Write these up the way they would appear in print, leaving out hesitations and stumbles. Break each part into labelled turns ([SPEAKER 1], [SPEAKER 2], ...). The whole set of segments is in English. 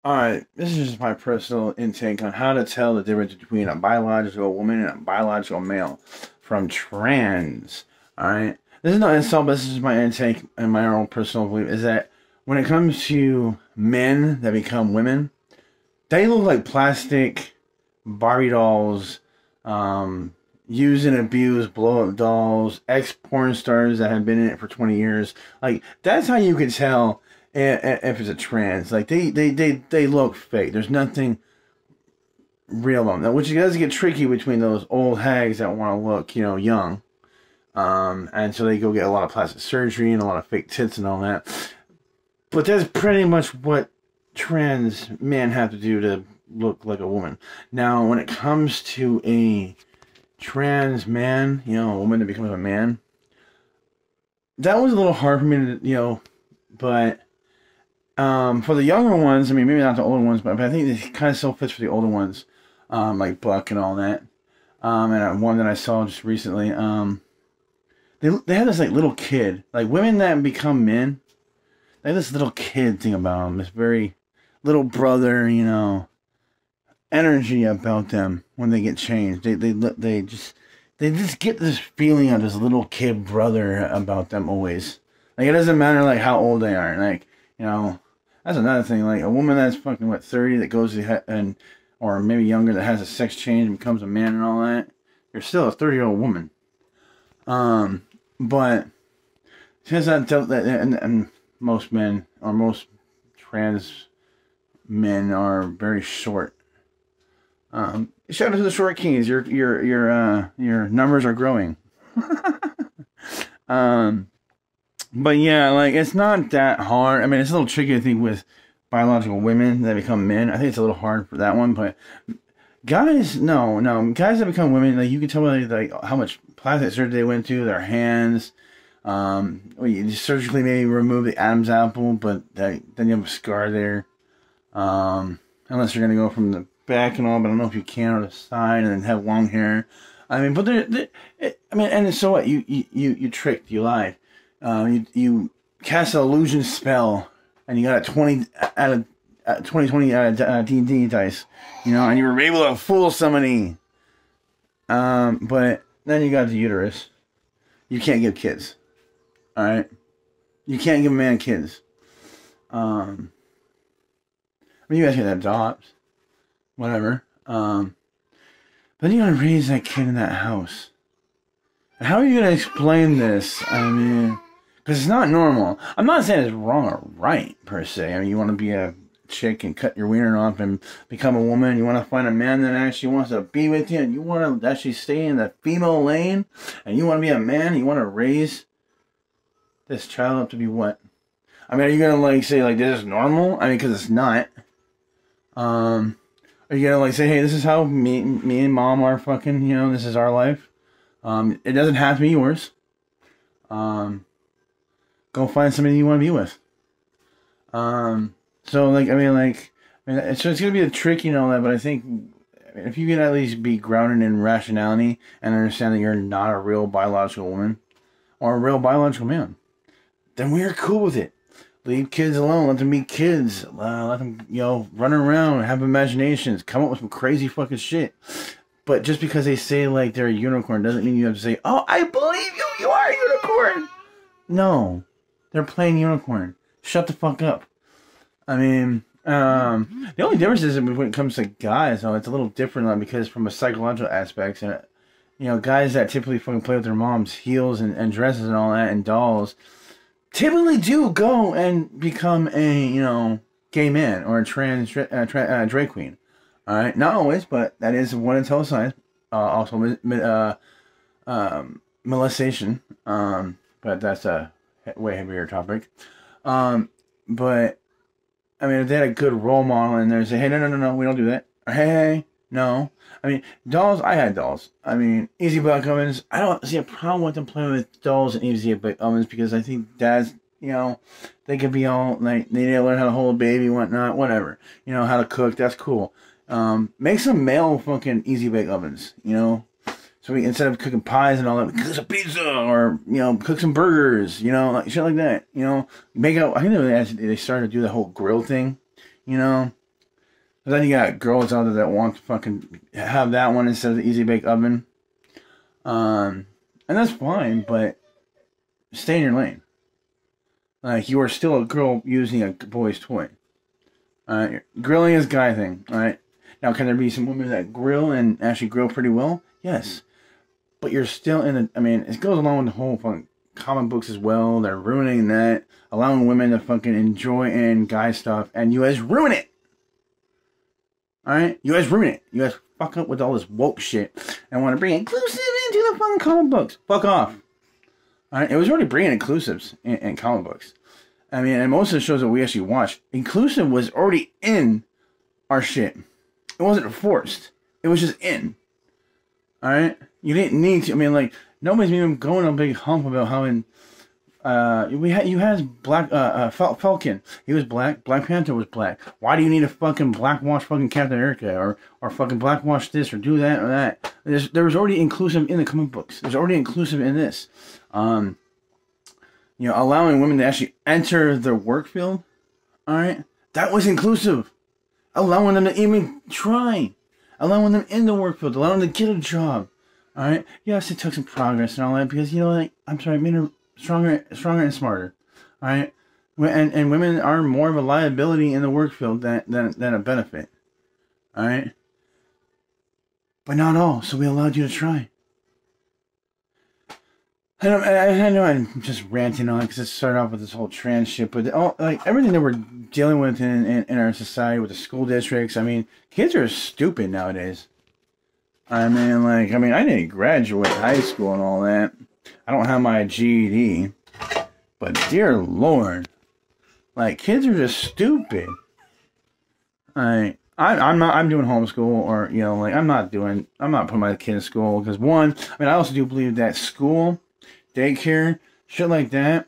[SPEAKER 1] Alright, this is just my personal intake on how to tell the difference between a biological woman and a biological male from trans. Alright? This is not insult, but this is my intake and my own personal belief is that when it comes to men that become women, they look like plastic Barbie dolls, used and abused blow up dolls, ex porn stars that have been in it for 20 years. Like, that's how you can tell if it's a trans. Like, they look fake. There's nothing real about them. Which does get tricky between those old hags that want to look, young. And so they go get a lot of plastic surgery and a lot of fake tits and all that. But that's pretty much what trans men have to do to look like a woman. Now, when it comes to a trans man, a woman that becomes a man, that was a little hard for me to, but for the younger ones, I mean, maybe not the older ones, but I think it kind of still fits for the older ones, like Buck and all that. And one that I saw just recently, they have this like little kid, like women that become men, they have this little kid thing about them, this very little brother, energy about them when they get changed. They just get this feeling of this little kid brother about them always. Like, it doesn't matter like how old they are. Like, that's another thing. Like, a woman that's fucking 30 that goes and or maybe younger that has a sex change and becomes a man and all that, you're still a 30-year-old woman. But since and most men or most trans men are very short. Shout out to the short kings. Your numbers are growing. But yeah, like, it's not that hard. I mean, it's a little tricky, I think, with biological women that become men. I think it's a little hard for that one, but guys, no, guys that become women, like, you can tell like how much plastic surgery they went to, their hands. You surgically maybe remove the Adam's apple, but then you have a scar there. Unless you're gonna go from the back and all, but I don't know if you can, or the side, and then have long hair. I mean, but and so what? You tricked, you lied. You cast an illusion spell, and you got a 20 out of 20 out of D&D dice, and you were able to fool somebody. But then you got the uterus. You can't give kids. All right, you can't give a man kids. I mean, you guys can adopt, whatever. But you gotta raise that kid in that house. How are you gonna explain this? I mean, because it's not normal. I'm not saying it's wrong or right, per se. I mean, you want to be a chick and cut your wiener off and become a woman. You want to find a man that actually wants to be with you, and you want to actually stay in the female lane, and you want to be a man, and you want to raise this child up to be what? I mean, are you gonna like say like this is normal? I mean, because it's not. Are you gonna like say, hey, this is how me and mom are fucking, this is our life? It doesn't have to be yours. Go find somebody you want to be with. So like, so it's gonna be a trick, all that, but I think, if you can at least be grounded in rationality and understand that you're not a real biological woman or a real biological man, then we're cool with it. Leave kids alone. Let them be kids. Let them, run around, have imaginations, come up with some crazy fucking shit. But just because they say like they're a unicorn doesn't mean you have to say, "Oh, I believe you. You are a unicorn." No, they're playing unicorn. Shut the fuck up. I mean, the only difference is when it comes to guys, though, it's a little different because from a psychological aspect, and guys that typically fucking play with their mom's heels and dresses and all that and dolls, typically do go and become a, gay man or a trans drag queen. All right, not always, but that is one intel sign. Also, molestation. But that's a way heavier topic. But I mean, if they had a good role model in there, say, hey, no, we don't do that. Or, hey, no. I mean, dolls. I had dolls. I mean, easy bake ovens. I don't see a problem with them playing with dolls and easy bake ovens because I think dads, they could be all like they need to learn how to hold a baby, whatnot, whatever. How to cook. That's cool. Make some male fucking easy bake ovens. So we, instead of cooking pies and all that, we cook some pizza or cook some burgers. Like shit like that. Make out. I think they started to do the whole grill thing. But then you got girls out there that want to fucking have that one instead of the Easy Bake Oven. And that's fine, but stay in your lane. Like, you are still a girl using a boy's toy. Grilling is a guy thing, alright? Now, can there be some women that grill and actually grill pretty well? Yes. But you're still in a... I mean, it goes along with the whole fucking comic books as well. They're ruining that. Allowing women to fucking enjoy and guy stuff. And you guys ruin it! Alright? You guys ruin it. You guys fuck up with all this woke shit. And want to bring inclusive into the fucking comic books. Fuck off. Alright? It was already bringing inclusives in comic books. I mean, and most of the shows that we actually watch, inclusive was already in our shit. It wasn't forced. It was just in. Alright? You didn't need to. I mean, like, nobody's even going on a big hump about how in... you had Black... Falcon. He was black. Black Panther was black. Why do you need to fucking blackwash fucking Captain America? Or fucking blackwash this or do that or that? There was already inclusive in the comic books. There's already inclusive in this. You know, allowing women to actually enter the work field, alright? That was inclusive. Allowing them to even try. Allowing them in the work field. Allowing them to get a job. Alright? Yes, it took some progress and all that because, you know, like, I'm sorry, men are stronger and smarter. Alright? And women are more of a liability in the work field than a benefit. Alright? But not all, so we allowed you to try. I know I'm just ranting on because it started off with this whole trans shit, but like everything that we're dealing with in our society with the school districts, I mean, kids are stupid nowadays. I mean, I didn't graduate high school and all that. I don't have my GED, but dear Lord, like kids are just stupid. I'm doing homeschool, or you know, like I'm not putting my kid in school because one, I mean, I also do believe that school, daycare, shit like that,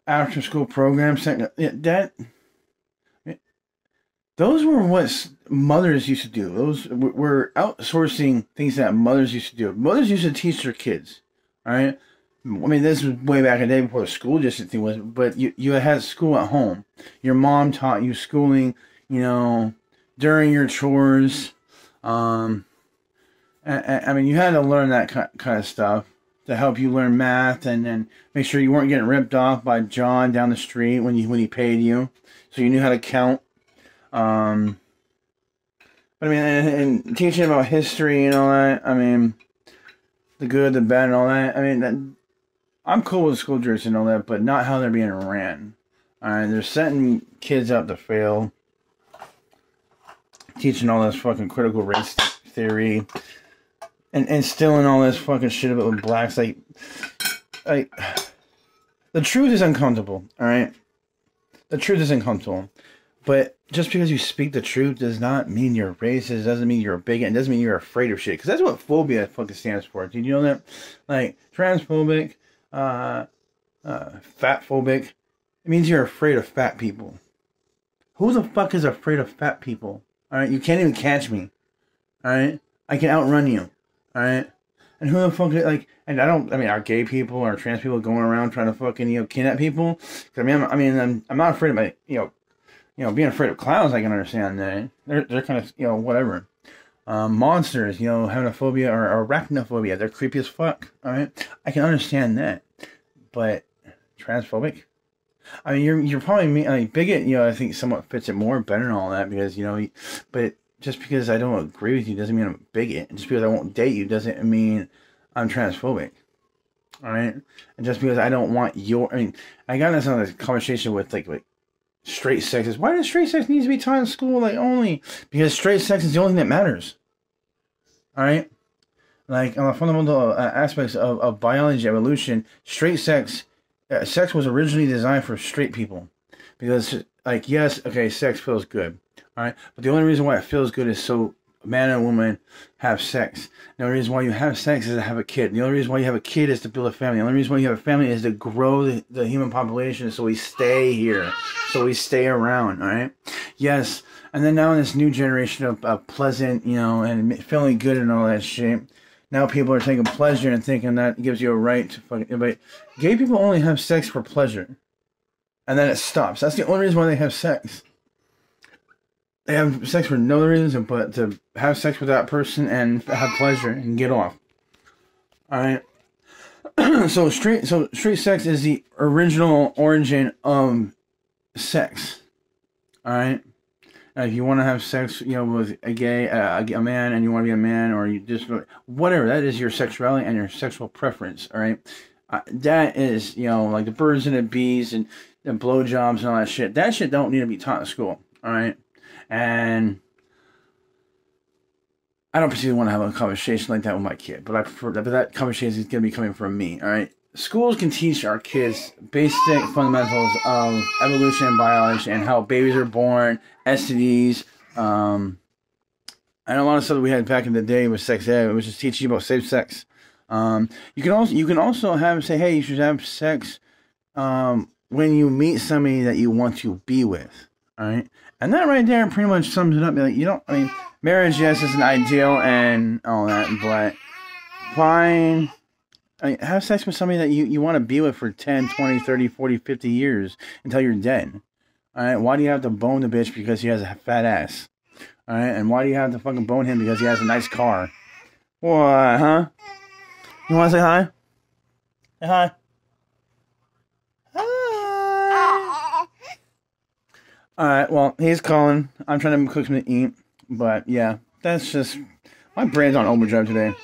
[SPEAKER 1] after school programs, those were what mothers used to do. Those were outsourcing things that mothers used to do. Mothers used to teach their kids, all right? I mean, this was way back in the day before the school district thing was, but you had school at home. Your mom taught you schooling, you know, during your chores. I mean, you had to learn that kind of stuff to help you learn math and make sure you weren't getting ripped off by John down the street when he paid you, so you knew how to count. But I mean, and teaching about history and all that. I mean, the good, the bad, and all that. I mean, I'm cool with school districts and all that, but not how they're being ran. Alright, they're setting kids up to fail. Teaching all this fucking critical race theory. And instilling all this fucking shit about blacks. Like, the truth is uncomfortable, alright? The truth is uncomfortable. But just because you speak the truth does not mean you're racist, doesn't mean you're a bigot, and doesn't mean you're afraid of shit. Because that's what phobia fucking stands for. Did you know that? Like, transphobic, fatphobic, it means you're afraid of fat people. Who the fuck is afraid of fat people? Alright, you can't even catch me. Alright? I can outrun you. Alright? And who the fuck, like, and are gay people or trans people going around trying to fucking, you know, kidnap people? Cause I'm not afraid of my, you know, being afraid of clowns, I can understand that. They're kind of, you know, whatever. Monsters, you know, having a phobia or arachnophobia, they're creepy as fuck, alright? I can understand that. But, transphobic? I mean, you're probably, I mean, bigot, you know, I think somewhat fits it more better and all that because, you know, but just because I don't agree with you doesn't mean I'm a bigot. And just because I won't date you doesn't mean I'm transphobic. Alright? And just because I don't want I mean, I got into this conversation with, like straight sex. Why does straight sex need to be taught in school, like, only? Because straight sex is the only thing that matters. Alright? Like, on the fundamental aspects of biology, evolution, straight sex was originally designed for straight people. Because, like, yes, okay, sex feels good. Alright? But the only reason why it feels good is so a man and a woman have sex. The only reason why you have sex is to have a kid. The only reason why you have a kid is to build a family. The only reason why you have a family is to grow the human population so we stay here. So we stay around, alright? Yes, and then now in this new generation of pleasant, you know, and feeling good and all that shit, now people are taking pleasure and thinking that gives you a right to fucking... But gay people only have sex for pleasure. And then it stops. That's the only reason why they have sex. they have sex for no reason but to have sex with that person and have pleasure and get off. All right. So straight sex is the original origin of sex. All right. If you want to have sex, with a man, and you want to be a man, or you just whatever, that is your sexuality and your sexual preference. All right. That is, like the birds and the bees and blowjobs and all that shit. That shit don't need to be taught in school. All right. And I don't particularly want to have a conversation like that with my kid, but I prefer that. But that conversation is going to be coming from me. All right. Schools can teach our kids basic fundamentals of evolution and biology and how babies are born, STDs, and a lot of stuff that we had back in the day with sex ed, which is teaching you about safe sex. You can also say, hey, you should have sex when you meet somebody that you want to be with. All right. And that right there pretty much sums it up. Like, marriage, yes, is an ideal and all that, but fine. Have sex with somebody that you want to be with for 10, 20, 30, 40, 50 years until you're dead. All right. Why do you have to bone the bitch because he has a fat ass? All right. And why do you have to fucking bone him because he has a nice car? What, huh? You want to say hi? Say hi. Hi. Alright, well, he's calling. I'm trying to cook something to eat. But, yeah, that's just... My brain's on overdrive today.